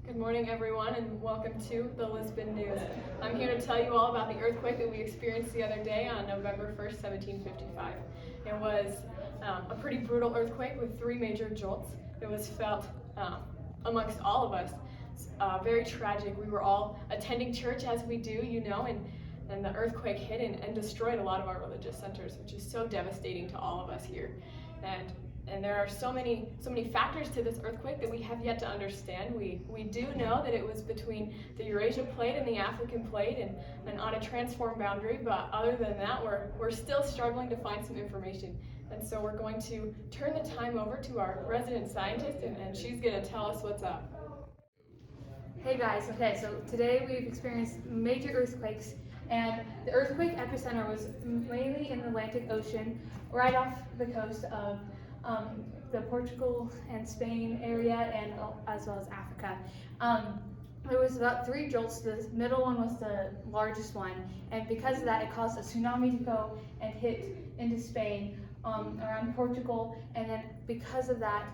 Good morning, everyone, and welcome to the Lisbon News. I'm here to tell you all about the earthquake that we experienced the other day on November 1st, 1755. It was a pretty brutal earthquake with 3 major jolts. It was felt amongst all of us. Very tragic. We were all attending church as we do, and the earthquake hit and destroyed a lot of our religious centers, which is so devastating to all of us here. And there are so many factors to this earthquake that we have yet to understand. We do know that it was between the Eurasia plate and the African plate and on a transform boundary, but other than that, we're still struggling to find some information. And so we're going to turn the time over to our resident scientist, and she's going to tell us what's up. Hey guys, okay, so today we've experienced major earthquakes, and the earthquake epicenter was mainly in the Atlantic Ocean, right off the coast of the Portugal and Spain area, and as well as Africa. There was about 3 jolts. The middle one was the largest one, and because of that, it caused a tsunami to go and hit into Spain, around Portugal, and then because of that,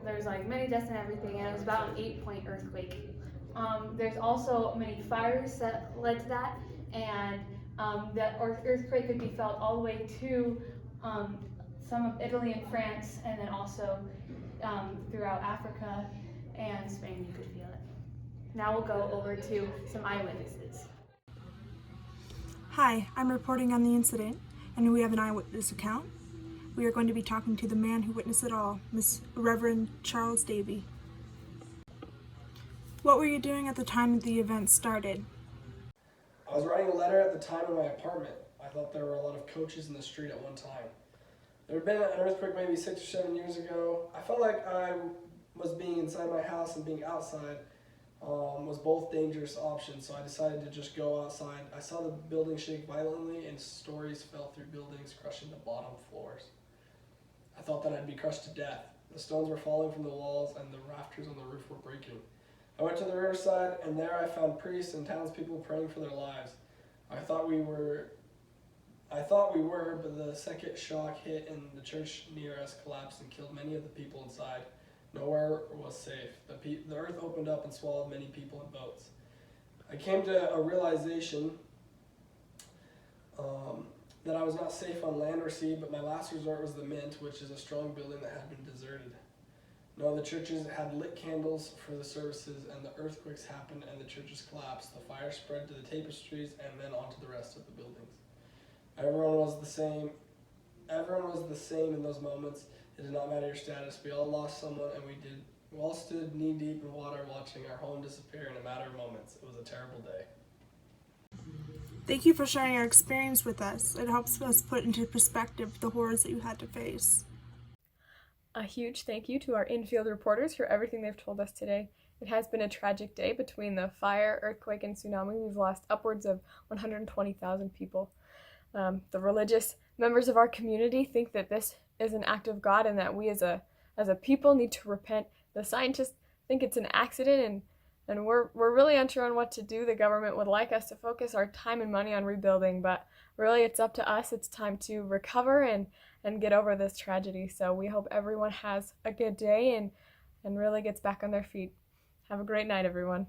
there's like many deaths and everything, and it was about an 8-point earthquake. There's also many fires that led to that, and that earthquake could be felt all the way to some of Italy and France, and then also throughout Africa and Spain you could feel it. Now we'll go over to some eyewitnesses. Hi, I'm reporting on the incident, and we have an eyewitness account. We are going to be talking to the man who witnessed it all, Reverend Charles Davy. What were you doing at the time the event started? I was writing a letter at the time in my apartment. I thought there were a lot of coaches in the street at one time. There had been an earthquake maybe 6 or 7 years ago. I felt like I was being inside my house and being outside was both dangerous options, so I decided to just go outside. I saw the building shake violently and stories fell through buildings, crushing the bottom floors. I thought that I'd be crushed to death. The stones were falling from the walls and the rafters on the roof were breaking. I went to the riverside, and there I found priests and townspeople praying for their lives. I thought we were, but the second shock hit and the church near us collapsed and killed many of the people inside. Nowhere was safe. The earth opened up and swallowed many people and boats. I came to a realization that I was not safe on land or sea, but my last resort was the Mint, which is a strong building that had been deserted. No, the churches had lit candles for the services, and the earthquakes happened and the churches collapsed. The fire spread to the tapestries and then onto the rest of the buildings. Everyone was the same in those moments. It did not matter your status. We all lost someone, and we all stood knee deep in water watching our home disappear in a matter of moments. It was a terrible day. Thank you for sharing your experience with us. It helps us put into perspective the horrors that you had to face. A huge thank you to our infield reporters for everything they've told us today. It has been a tragic day. Between the fire, earthquake, and tsunami, we've lost upwards of 120,000 people. The religious members of our community think that this is an act of God and that we as a people need to repent. The scientists think it's an accident, and we're really unsure on what to do. The government would like us to focus our time and money on rebuilding, but really it's up to us. It's time to recover and get over this tragedy. So we hope everyone has a good day and really gets back on their feet. Have a great night, everyone.